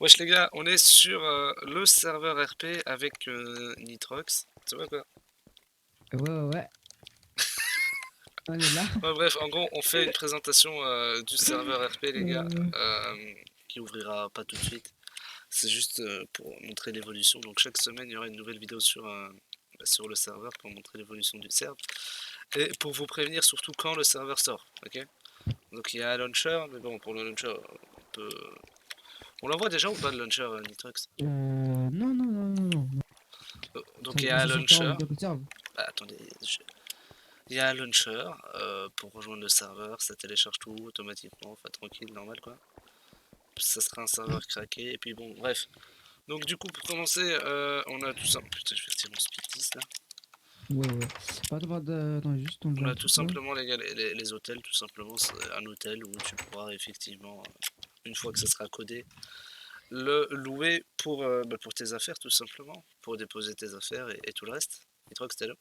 Wesh les gars, on est sur le serveur RP avec Nitrox. Tu vois quoi? Ouais. On est là. Ouais, bref, en gros, on fait une présentation du serveur RP les gars, Euh, qui ouvrira pas tout de suite. C'est juste pour montrer l'évolution. Donc chaque semaine, il y aura une nouvelle vidéo sur le serveur pour montrer l'évolution du serveur. Et pour vous prévenir surtout quand le serveur sort, ok? Donc il y a un launcher, mais bon, pour le launcher, on peut... On l'envoie déjà ou pas le launcher Nitrox? non. Donc il y Il a un se sortira en launcher. même temps que le serve. Ah, attendez, il y a un launcher pour rejoindre le serveur, ça télécharge tout automatiquement, enfin tranquille, normal quoi. Ça sera un serveur craqué, et puis bon, bref. Donc du coup, pour commencer, on a tout ça. Putain, je vais retirer mon speed 10 là. Ouais. Attends, juste on On voit un a tout truc là. simplement les, gars, les hôtels, tout simplement. C'est un hôtel où tu pourras effectivement, une fois que ça sera codé, le louer pour tes affaires tout simplement, pour déposer tes affaires et tout le reste. Et toi, que c'était là?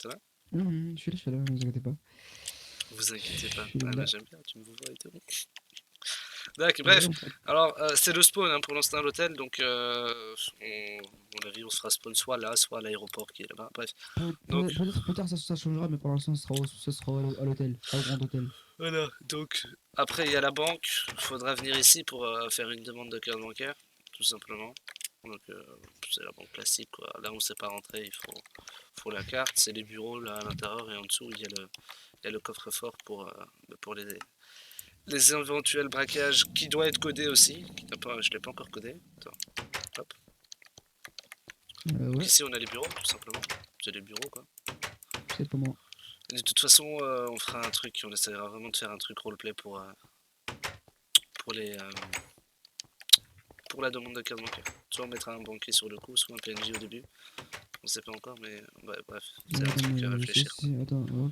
Ça va? Je suis là, ne vous inquiétez pas. Vous inquiétez Je pas. suis Ah bah là. j'aime bien, tu me vois et tout. D'accord, Ouais, bref. en fait. Alors, c'est le spawn hein, pour l'instant à l'hôtel, donc à mon avis, on se fera spawn soit là, soit à l'aéroport qui est là-bas. Bref. Donc, Peut-être plus tard ça changera, mais pour l'instant ce sera à l'hôtel, au grand hôtel. voilà. Donc, après, il y a la banque. Il faudra venir ici pour faire une demande de carte bancaire, tout simplement. Donc, c'est la banque classique, quoi. Là, on ne sait pas rentrer, faut la carte. C'est les bureaux là à l'intérieur et en dessous, il y a le coffre-fort pour les éventuels braquages qui doit être codé aussi. Je ne l'ai pas encore codé. Attends, hop. Donc Ouais, ici on a les bureaux tout simplement. C'est les bureaux quoi. c'est pas moi. Et de toute façon on fera un truc, on essaiera vraiment de faire un truc roleplay pour les pour la demande de carte bancaire. Soit on mettra un banquier sur le coup, soit un PNJ au début. On sait pas encore mais ouais, bref, c'est un Attends, truc à réfléchir quoi. attends, hop. Bon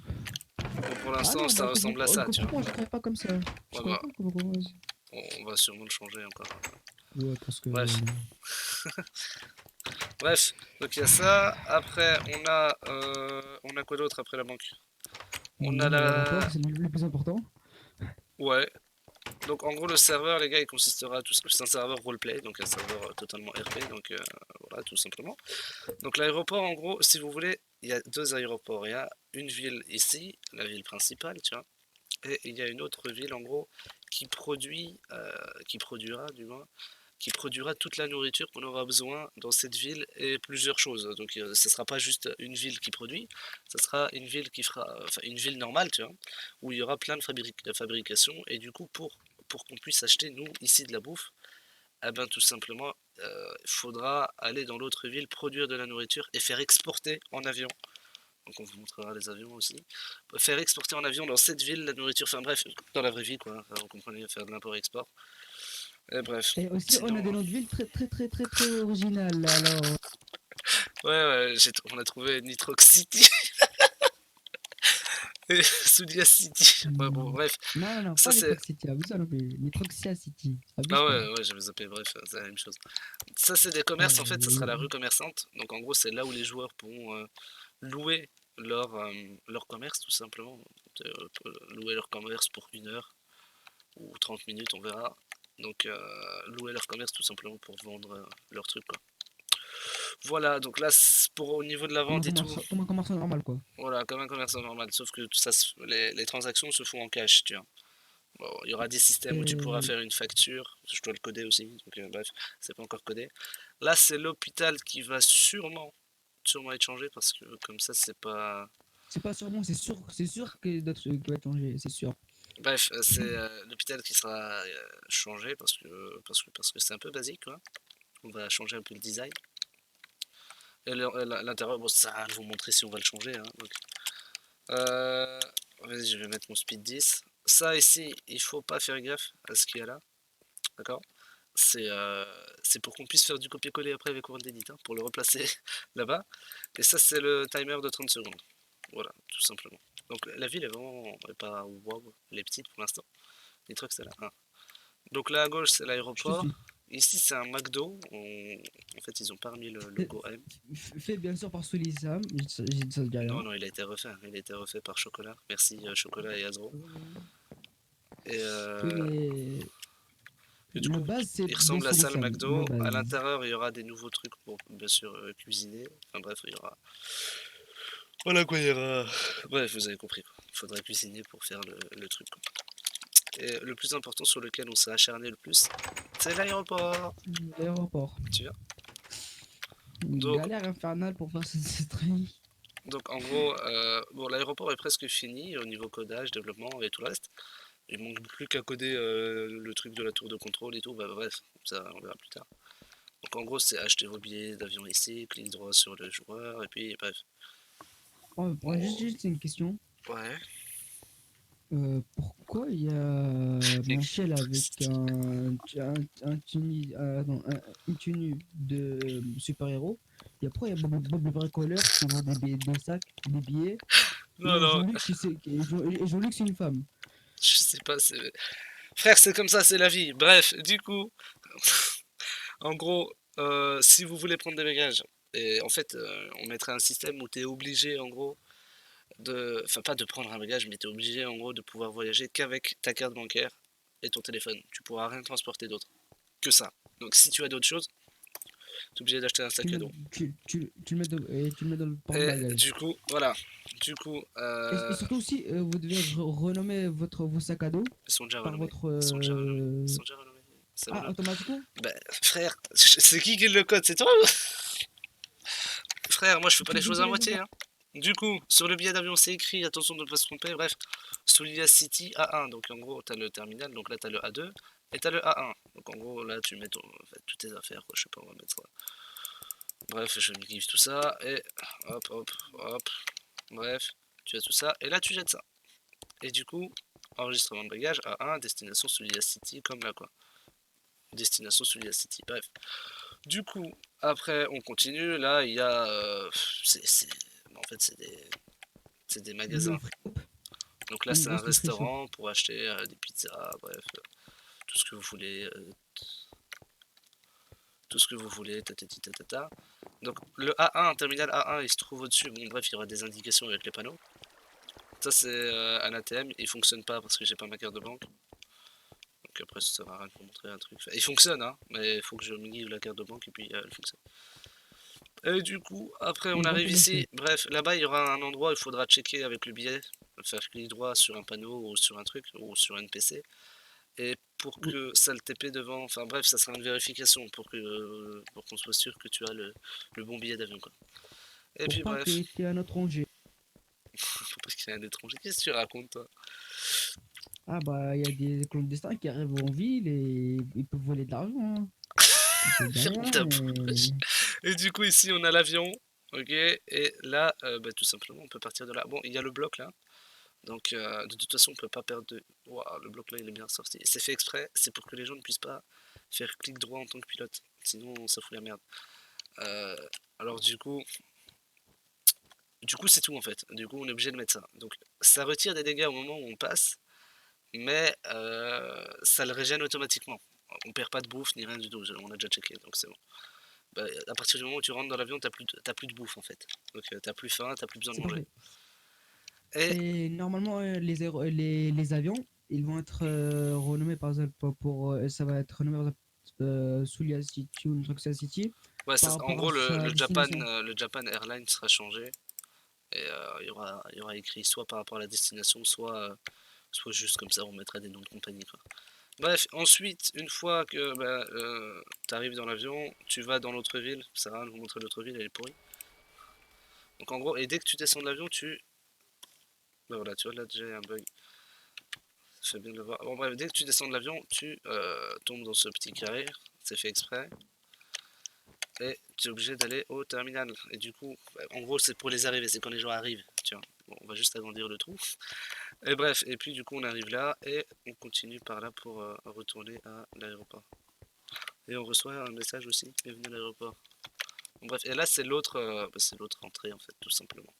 pour Ah l'instant non, ça bah, ressemble à ça tu vois. pourquoi je travaille pas comme ça? Je Ouais, travaille bah, pas comme ça. Vas-y. on va sûrement le changer encore. Ouais, parce que Bref, non. bref, donc il y a ça. Après on a quoi d'autre après la banque? On a L'aéroport, la... c'est le plus important. Ouais, donc en gros le serveur les gars il consistera à tout c'est un serveur roleplay donc un serveur totalement RP donc voilà tout simplement. Donc l'aéroport en gros si vous voulez il y a deux aéroports, il y a une ville ici, la ville principale tu vois, et il y a une autre ville en gros qui produira du moins qui produira toute la nourriture qu'on aura besoin dans cette ville et plusieurs choses. Donc ce ne sera pas juste une ville qui produit, ce sera une ville qui fera, enfin une ville normale, tu vois, où il y aura plein de fabrications et du coup pour qu'on puisse acheter nous ici de la bouffe, eh ben tout simplement il faudra aller dans l'autre ville produire de la nourriture et faire exporter en avion. Donc on vous montrera les avions aussi. Faire exporter en avion dans cette ville la nourriture, enfin bref, dans la vraie vie quoi, enfin, vous comprenez, faire de l'import-export. Et bref, Et aussi, on a sinon, des noms de villes très originales. Alors, ouais, on a trouvé Nitrox City et Soudia City. Ouais, bon, hmm, bref, non, ça pas c'est. Nitrox City, abuse ça non plus. Nitroxia City, abuse Ah pas. ouais, j'avais zappé, bref, c'est la même chose. Ça c'est des commerces, en fait, ça sera Euh, la rue commerçante. Donc en gros, c'est là où les joueurs pourront louer leur commerce, tout simplement. Louer leur commerce pour 1 heure ou 30 minutes, on verra. Donc louer leur commerce tout simplement pour vendre leurs trucs, quoi. Voilà, donc là, pour au niveau de la vente et tout, comme un commerçant normal, quoi. voilà, comme un commerçant normal, sauf que tout ça, les transactions se font en cash, tu vois. Bon, il y aura des systèmes où tu pourras Et faire une facture, je dois le coder aussi, donc bref, c'est pas encore codé. Là, c'est l'hôpital qui va sûrement être changé parce que comme ça, c'est pas. c'est pas sûrement, c'est sûr que d'autres qui va changer, c'est sûr. Bref, c'est l'hôpital qui sera changé parce que c'est un peu basique, quoi. On va changer un peu le design. Et l'intérieur, bon, ça va vous montrer si on va le changer, hein, donc. Euh, Vas-y, je vais mettre mon speed 10. Ça ici, il faut pas faire gaffe à ce qu'il y a là, d'accord? C'est pour qu'on puisse faire du copier-coller après avec Word hein, pour le replacer là-bas. Et ça, c'est le timer de 30 secondes. Voilà, tout simplement. Donc la ville est vraiment pas wow, elle est petite pour l'instant. Les trucs, c'est là. Ah. Donc là à gauche, c'est Je te l'aéroport. suis. Ici, c'est un McDo. En fait, ils ont pas remis le logo M. Fait bien sûr par Sully Sam, j'ai dit ça, je dis Non, rien. non, il a été refait. Il a été refait par Chocolat. Merci Chocolat et Azro. Et Oui, mais Et du La coup, base, c'est il bien ressemble à sûr les ça le Sam. La McDo. À base. l'intérieur, il y aura des nouveaux trucs pour bien sûr cuisiner. Enfin bref, il y aura. Voilà quoi, il y aura. Bref, vous avez compris quoi. Il faudra cuisiner pour faire le truc quoi. Et le plus important sur lequel on s'est acharné le plus, c'est l'aéroport. L'aéroport. Tu vois. Une Donc, galère infernale pour faire cette train. donc en gros, bon, l'aéroport est presque fini au niveau codage, développement et tout le reste. Il manque plus qu'à coder le truc de la tour de contrôle et tout. Bah bref, ça on verra plus tard. Donc en gros, c'est acheter vos billets d'avion ici, clic droit sur le joueur et puis bref. Oh, On- juste une question. Ouais. Pourquoi il y a Michel avec un une tenue de super-héros et après il y a Bob le bricoleur qui vend des sacs, des billets Non, et non, Jean-Luc et Jean-Luc c'est une femme. je sais pas. Frère, c'est comme ça, c'est la vie. Bref, du coup, en gros, si vous voulez prendre des bagages, et en fait, on mettrait un système où tu es obligé, en gros, enfin pas de prendre un bagage, mais tu es obligé, en gros, de pouvoir voyager qu'avec ta carte bancaire et ton téléphone. Tu pourras rien transporter d'autre que ça. Donc si tu as d'autres choses, tu es obligé d'acheter un Tu sac le à mets, dos. tu le mets et tu le mets dans le Et porte-bagages. du coup, voilà. Du coup, Et surtout aussi, vous devez renommer vos sacs à dos ils sont déjà par renommés. votre Ils sont déjà renommés. Ils sont déjà renommés. C'est ah renommé. automatiquement. Bah, frère, c'est qui le code? C'est toi? Frère, moi je fais pas les C'est choses à qui les moitié, enfants? hein. Du coup, sur le billet d'avion, c'est écrit, attention de ne pas se tromper, bref, Soulia City A1. Donc en gros, t'as le terminal, donc là t'as le A2 et t'as le A1. Donc en gros, là tu mets en fait, toutes tes affaires, quoi. Je sais pas, on va mettre. Bref, je me give tout ça et hop, hop, hop. Bref, tu as tout ça et là tu jettes ça. Et du coup, enregistrement de bagages A1, destination Soulia City, comme là quoi. Destination Soulia City, bref. Du coup, après on continue. Là, il y a. En fait, c'est des Le magasins. free Donc là, en c'est gros un c'est le free shop. restaurant pour acheter des pizzas, bref, tout ce que vous voulez, tout ce que vous voulez, tatati tatata. Donc le A1, terminal A1, il se trouve au-dessus. Bon, bref, il y aura des indications avec les panneaux. Ça, c'est un ATM. Il fonctionne pas parce que j'ai pas ma carte de banque. Donc après, ça sert à rien de vous montrer un truc. Enfin, il fonctionne, hein, mais il faut que je me guide la carte de banque et puis elle fonctionne. Et du coup, après, on Il va arrive tomber dessus. ici. Bref, là-bas, il y aura un endroit où il faudra checker avec le billet, faire clic droit sur un panneau ou sur un truc ou sur un PC. Et pour Oui. que ça le TP devant, enfin bref, ça sera une vérification pour qu'on soit sûr que tu as le bon billet d'avion quoi. Et Pour puis pas bref, qu'il y ait un étranger. faut pas qu'il y ait un étranger. Qu'est-ce que tu racontes toi? Ah bah il y a des clandestins qui arrivent en ville et ils peuvent voler de l'argent, hein. Je veux dire Ferme rien, ta mais bouche. Et du coup ici on a l'avion, ok. Et là, bah, tout simplement on peut partir de là. Bon, il y a le bloc là. Donc de toute façon on peut pas perdre de. Waouh, le bloc là il est bien sorti. C'est fait exprès, c'est pour que les gens ne puissent pas faire clic droit en tant que pilote. Sinon ça fout la merde. Euh, alors du coup, c'est tout en fait. Du coup, on est obligé de mettre ça. Donc, ça retire des dégâts au moment où on passe, mais ça le régène automatiquement. On perd pas de bouffe ni rien du tout. On a déjà checké, donc c'est bon. Bah, à partir du moment où tu rentres dans l'avion, t'as plus de bouffe en fait. Donc, t'as plus faim, t'as plus besoin de c'est manger. parfait. Et Et normalement, les avions, ils vont être renommés par exemple ça va être renommé par exemple Sulia City ou Truxa City ouais, par en rapport à gros, sa destination. Le Japan Airlines sera changé. Et il y aura écrit soit par rapport à la destination, soit juste comme ça, on mettra des noms de compagnie quoi. Bref, ensuite, une fois que tu arrives dans l'avion, tu vas dans l'autre ville. Ça sert à rien de vous montrer l'autre ville, elle est pourrie. Donc en gros, et dès que tu descends de l'avion, bah voilà, tu vois là déjà il y a un bug. Ça fait bien de le voir. Bon bref, dès que tu descends de l'avion, tu tombes dans ce petit carré. C'est fait exprès. Et tu es obligé d'aller au terminal. Et du coup, en gros, c'est pour les arrivées. C'est quand les gens arrivent. Tu vois. Bon, on va juste agrandir le trou. Et bref, et puis du coup, on arrive là et on continue par là pour retourner à l'aéroport. Et on reçoit un message aussi, bienvenue à l'aéroport. Bon, bref, et là c'est l'autre entrée en fait, tout simplement.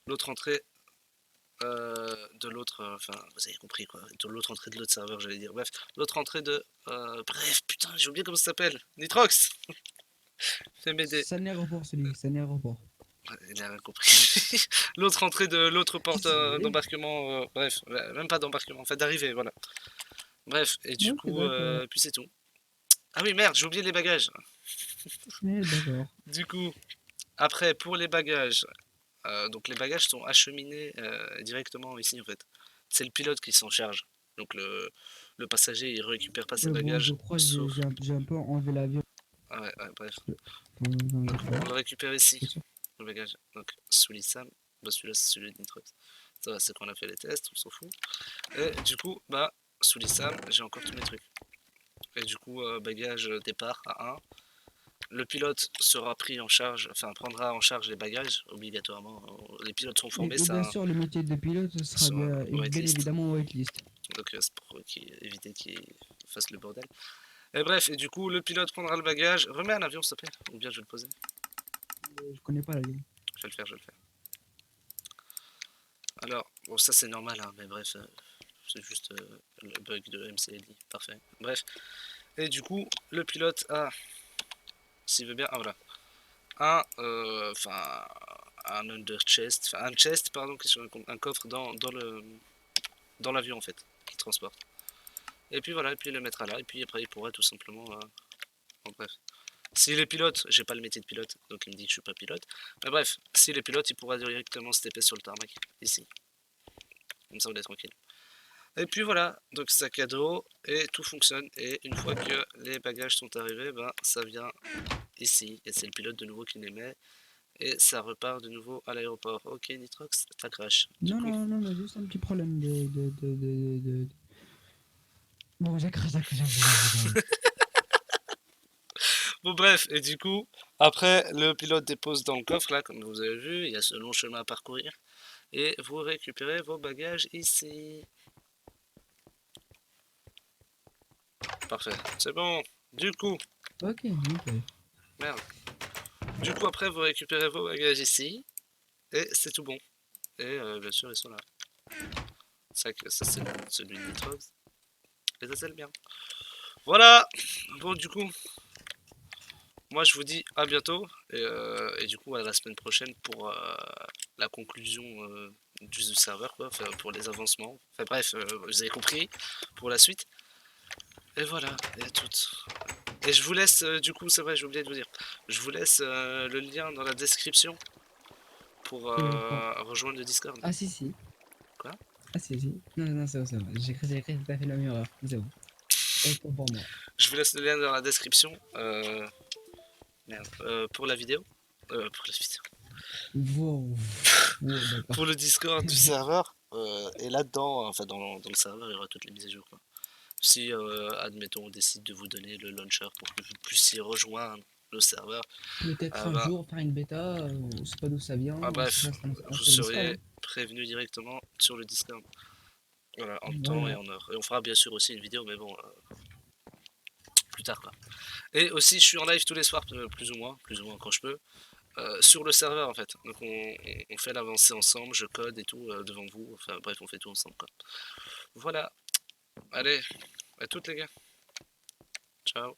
L'autre entrée de l'autre, enfin vous avez compris quoi, de l'autre entrée de l'autre serveur j'allais dire. Bref, l'autre entrée de, bref, putain j'ai oublié comment ça s'appelle. Nitrox, fais m'aider. C'est un aéroport celui, c'est un aéroport. Ouais, il a rien compris. L'autre entrée de l'autre Si, porte si. d'embarquement, bref, même pas d'embarquement, en fait d'arrivée, voilà. Bref, et du Ok, coup, d'accord. puis c'est tout. Ah oui, merde, j'ai oublié les bagages. D'accord. Du coup, après, pour les bagages, donc les bagages sont acheminés directement ici en fait. C'est le pilote qui s'en charge. Donc le passager il récupère pas ses Ouais, bon, je bagages crois que sauf. j'ai un peu enlevé l'avion. Ah ouais, ouais, bref. Dans Donc les fois. on le récupère ici, C'est sûr. le bagage. Donc sous l'ISAM, bah celui-là c'est celui de Nitrox. Ça va, c'est qu'on a fait les tests, on s'en fout. Et du coup, bah sous l'ISAM, j'ai encore tous mes trucs. Et du coup, bagage départ à 1. Le pilote sera pris en charge, enfin prendra en charge les bagages obligatoirement. Les pilotes sont formés, Et bien ça sûr, le métier de pilote sera sur bien whitelist. évidemment whitelist. Donc c'est pour éviter qu'il fasse le bordel. Et bref, et du coup le pilote prendra le bagage. Remets un avion s'il te plaît, ou bien je vais le poser. Je connais pas l'avion. Je vais le faire, je vais le faire. Alors, bon ça c'est normal, hein, mais bref, c'est juste le bug de MCLI. Parfait. Bref, et du coup le pilote a, s'il veut bien, ah voilà, enfin un under chest, enfin un chest pardon, qui est sur un coffre dans l'avion en fait, qui transporte. Et puis voilà, et puis il le mettra là, et puis après il pourra tout simplement, bon, bref. S'il est pilote, j'ai pas le métier de pilote, donc il me dit que je suis pas pilote. Mais bref, s'il est pilote, il pourra directement se taper sur le tarmac, ici. Comme ça on est tranquille. Et puis voilà, donc sac à dos, et tout fonctionne. Et une fois que les bagages sont arrivés, ben ça vient ici, et c'est le pilote de nouveau qui les met. Et ça repart de nouveau à l'aéroport. Ok, Nitrox, ça crash. Du Non, coup, non, non, non, juste un petit problème Bon, j'ai. bon bref, et du coup, après, le pilote dépose dans le coffre, là, comme vous avez vu, il y a ce long chemin à parcourir. Et vous récupérez vos bagages ici. Parfait, c'est bon. Du coup, Ok, nickel. merde. Du coup, après, vous récupérez vos bagages ici. Et c'est tout bon. Et bien sûr, ils sont là. Ça c'est celui de Nitrox. Et ça, c'est le bien. Voilà. Bon, du coup, moi, je vous dis à bientôt. Et du coup, à la semaine prochaine pour la conclusion du serveur, quoi. Enfin, pour les avancements. Enfin, bref, vous avez compris. Pour la suite. Et voilà, et à toutes. Et je vous laisse, du coup, c'est vrai, j'ai oublié de vous dire. Je vous laisse le lien dans la description pour Bon. rejoindre le Discord. Ah, si, si. Quoi? Ah, si, si. Non, non, c'est bon, c'est bon. J'ai écrit tout à fait la même erreur. C'est bon. Autant pour moi. Je vous laisse le lien dans la description. Merde. Pour la vidéo. Pour la vidéo. Wow. Wow, Pour d'accord. le Discord du serveur. Et là-dedans, enfin dans le serveur, il y aura toutes les mises à jour. Quoi. Si, admettons, on décide de vous donner le launcher pour que vous puissiez rejoindre le serveur, Peut-être un bah, jour faire une bêta, on sait pas d'où ça vient, bref, ça sera vous sur le Discord. seriez Hein. prévenu directement sur le Discord. Voilà, en temps et Voilà. en heure. Et on fera bien sûr aussi une vidéo, mais bon, plus tard quoi. Et aussi, je suis en live tous les soirs, plus ou moins quand je peux, sur le serveur en fait. Donc on fait l'avancée ensemble, je code et tout devant vous. Enfin bref, on fait tout ensemble quoi. Voilà, allez, à toutes les gars. Ciao.